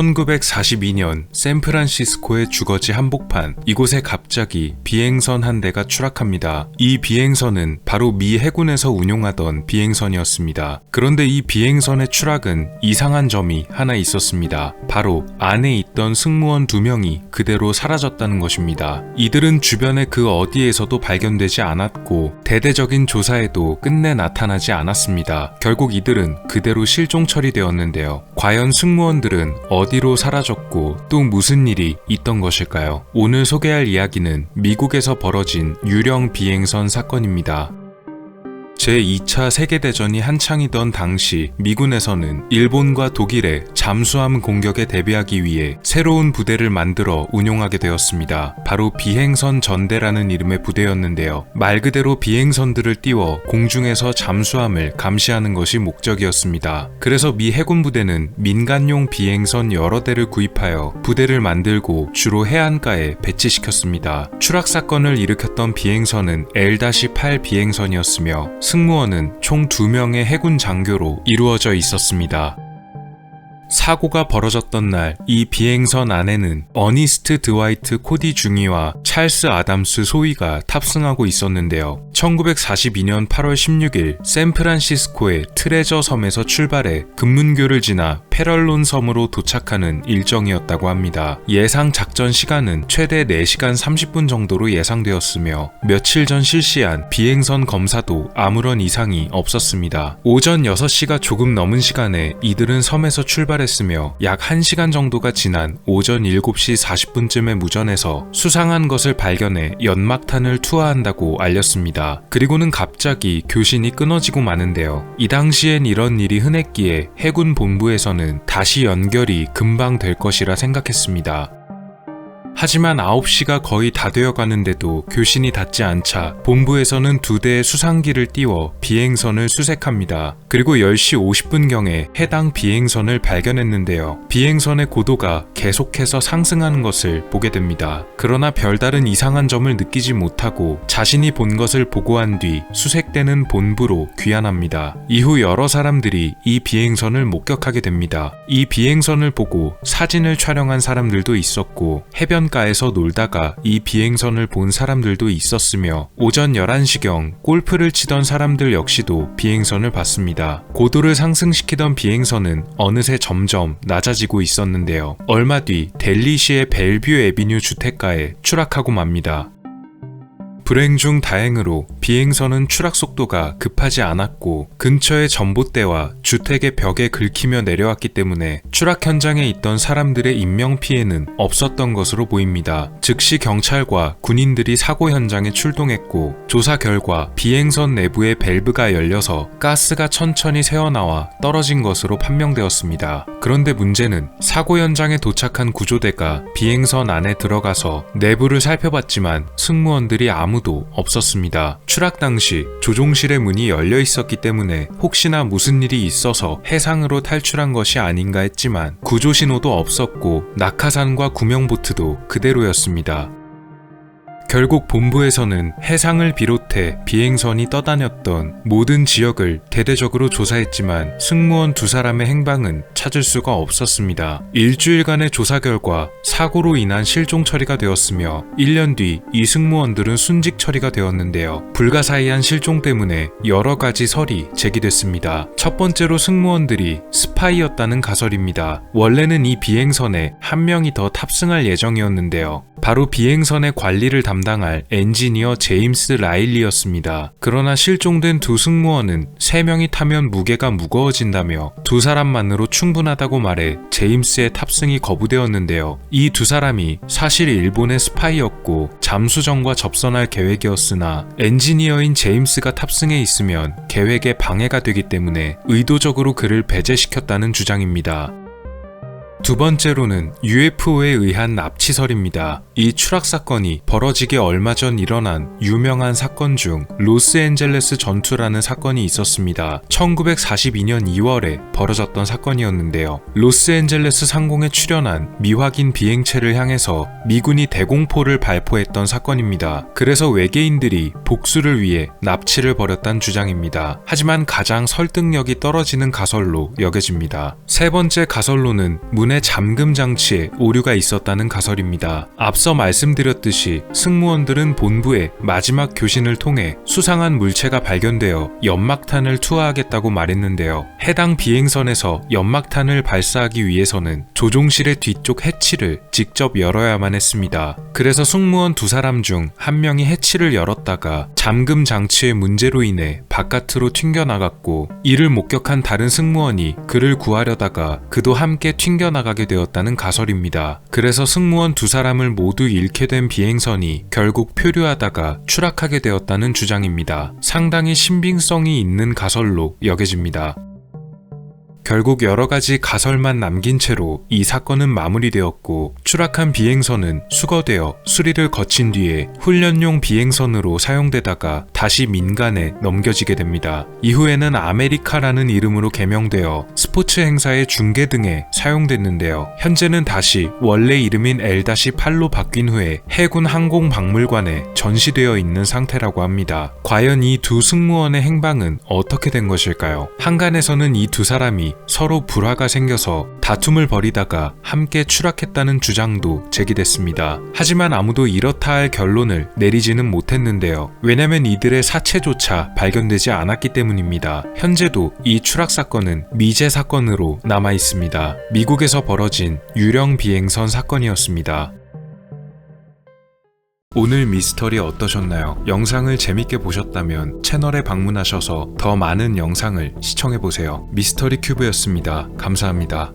1942년 샌프란시스코의 주거지 한복판, 이곳에 갑자기 비행선 한 대가 추락합니다. 이 비행선은 바로 미 해군에서 운용하던 비행선이었습니다. 그런데 이 비행선의 추락은 이상한 점이 하나 있었습니다. 바로 안에 있던 승무원 2명이 그대로 사라졌다는 것입니다. 이들은 주변의 그 어디에서도 발견되지 않았고 대대적인 조사에도 끝내 나타나지 않았습니다. 결국 이들은 그대로 실종 처리되었는데요. 과연 승무원들은 어디로 사라졌고 또 무슨 일이 있던 것일까요? 오늘 소개할 이야기는 미국에서 벌어진 유령 비행선 사건입니다. 제2차 세계대전이 한창이던 당시 미군에서는 일본과 독일의 잠수함 공격에 대비하기 위해 새로운 부대를 만들어 운용하게 되었습니다. 바로 비행선 전대라는 이름의 부대였는데요. 말 그대로 비행선들을 띄워 공중에서 잠수함을 감시하는 것이 목적이었습니다. 그래서 미 해군 부대는 민간용 비행선 여러 대를 구입하여 부대를 만들고 주로 해안가에 배치시켰습니다. 추락 사건을 일으켰던 비행선은 L-8 비행선이었으며 승무원은 총 2명의 해군 장교로 이루어져 있었습니다. 사고가 벌어졌던 날, 이 비행선 안에는 어니스트 드와이트 코디 중위와 찰스 아담스 소위가 탑승하고 있었는데요. 1942년 8월 16일 샌프란시스코의 트레저 섬에서 출발해 금문교를 지나 페럴론 섬으로 도착하는 일정이었다고 합니다. 예상 작전 시간은 최대 4시간 30분 정도로 예상되었으며 며칠 전 실시한 비행선 검사도 아무런 이상이 없었습니다. 오전 6시가 조금 넘은 시간에 이들은 섬에서 출발했으며 약 1시간 정도가 지난 오전 7시 40분쯤에 무전에서 수상한 것을 발견해 연막탄을 투하한다고 알렸습니다. 그리고는 갑자기 교신이 끊어지고 마는데요. 이 당시엔 이런 일이 흔했기에 해군 본부에서는 다시 연결이 금방 될 것이라 생각했습니다. 하지만 9시가 거의 다 되어가는데도 교신이 닿지 않자 본부에서는 2대의 수상기를 띄워 비행선을 수색합니다. 그리고 10시 50분경에 해당 비행선을 발견했는데요. 비행선의 고도가 계속해서 상승하는 것을 보게 됩니다. 그러나 별다른 이상한 점을 느끼지 못하고 자신이 본 것을 보고한 뒤 수색대는 본부로 귀환합니다. 이후 여러 사람들이 이 비행선을 목격하게 됩니다. 이 비행선을 보고 사진을 촬영한 사람들도 있었고 해변가에서 놀다가 이 비행선을 본 사람들도 있었으며 오전 11시경 골프를 치던 사람들 역시도 비행선을 봤습니다. 고도를 상승시키던 비행선은 어느새 점점 낮아지고 있었는데요. 얼마 뒤 델리시의 벨뷰 애비뉴 주택가에 추락하고 맙니다. 불행 중 다행으로 비행선은 추락 속도가 급하지 않았고 근처의 전봇대와 주택의 벽에 긁히며 내려왔기 때문에 추락 현장에 있던 사람들의 인명피해는 없었던 것으로 보입니다. 즉시 경찰과 군인들이 사고 현장에 출동했고 조사 결과 비행선 내부의 밸브가 열려서 가스가 천천히 새어나와 떨어진 것으로 판명되었습니다. 그런데 문제는 사고 현장에 도착한 구조대가 비행선 안에 들어가서 내부를 살펴봤지만 승무원들이 아무도 없었습니다. 추락 당시 조종실의 문이 열려 있었기 때문에 혹시나 무슨 일이 있어서 해상으로 탈출한 것이 아닌가 했지만 구조 신호도 없었고 낙하산과 구명보트도 그대로였습니다. 결국 본부에서는 해상을 비롯해 비행선이 떠다녔던 모든 지역을 대대적으로 조사했지만 승무원 2사람의 행방은 찾을 수가 없었습니다. 일주일간의 조사 결과 사고로 인한 실종 처리가 되었으며 1년 뒤 이 승무원들은 순직 처리가 되었는데요. 불가사의한 실종 때문에 여러 가지 설이 제기됐습니다. 첫 번째로 승무원들이 스파이였다는 가설입니다. 원래는 이 비행선에 1명이 더 탑승할 예정이었는데요. 바로 비행선의 관리를 담당할 엔지니어 제임스 라일리였습니다. 그러나 실종된 2 승무원은 3명이 타면 무게가 무거워진다며 2사람만으로 충분하다고 말해 제임스의 탑승이 거부되었는데요. 이 2사람이 사실 일본의 스파이였고 잠수정과 접선할 계획이었으나 엔지니어인 제임스가 탑승해 있으면 계획에 방해가 되기 때문에 의도적으로 그를 배제시켰다는 주장입니다. 두 번째로는 UFO에 의한 납치설입니다. 이 추락 사건이 벌어지기 얼마 전 일어난 유명한 사건 중 로스앤젤레스 전투라는 사건이 있었습니다. 1942년 2월에 벌어졌던 사건이었는데요. 로스앤젤레스 상공에 출현한 미확인 비행체를 향해서 미군이 대공포를 발포했던 사건입니다. 그래서 외계인들이 복수를 위해 납치를 벌였다는 주장입니다. 하지만 가장 설득력이 떨어지는 가설로 여겨집니다. 세 번째 가설로는 때문에 잠금 장치에 오류가 있었다는 가설입니다. 앞서 말씀드렸듯이 승무원들은 본부에 마지막 교신을 통해 수상한 물체가 발견되어 연막탄을 투하하겠다고 말했는데요. 해당 비행선에서 연막탄을 발사하기 위해서는 조종실의 뒤쪽 해치를 직접 열어야만 했습니다. 그래서 승무원 2사람 중 1명이 해치를 열었다가 잠금 장치의 문제로 인해 바깥으로 튕겨나갔고, 이를 목격한 다른 승무원이 그를 구하려다가 그도 함께 튕겨나가게 되었다는 가설입니다. 그래서 승무원 2사람을 모두 잃게 된 비행선이 결국 표류하다가 추락하게 되었다는 주장입니다. 상당히 신빙성이 있는 가설로 여겨집니다. 결국 여러가지 가설만 남긴 채로 이 사건은 마무리되었고, 추락한 비행선은 수거되어 수리를 거친 뒤에 훈련용 비행선으로 사용되다가 다시 민간에 넘겨지게 됩니다. 이후에는 아메리카라는 이름으로 개명되어 스포츠 행사의 중계 등에 사용됐는데요. 현재는 다시 원래 이름인 L-8로 바뀐 후에 해군 항공박물관에 전시되어 있는 상태라고 합니다. 과연 이 두 승무원의 행방은 어떻게 된 것일까요? 한간에서는 이 두 사람이 서로 불화가 생겨서 다툼을 벌이다가 함께 추락했다는 주장도 제기됐습니다. 하지만 아무도 이렇다 할 결론을 내리지는 못했는데요. 왜냐면 이들의 사체조차 발견되지 않았기 때문입니다. 현재도 이 추락 사건은 미제 사건으로 남아 있습니다. 미국에서 벌어진 유령 비행선 사건이었습니다. 오늘 미스터리 어떠셨나요? 영상을 재밌게 보셨다면 채널에 방문하셔서 더 많은 영상을 시청해보세요. 미스터리 큐브였습니다. 감사합니다.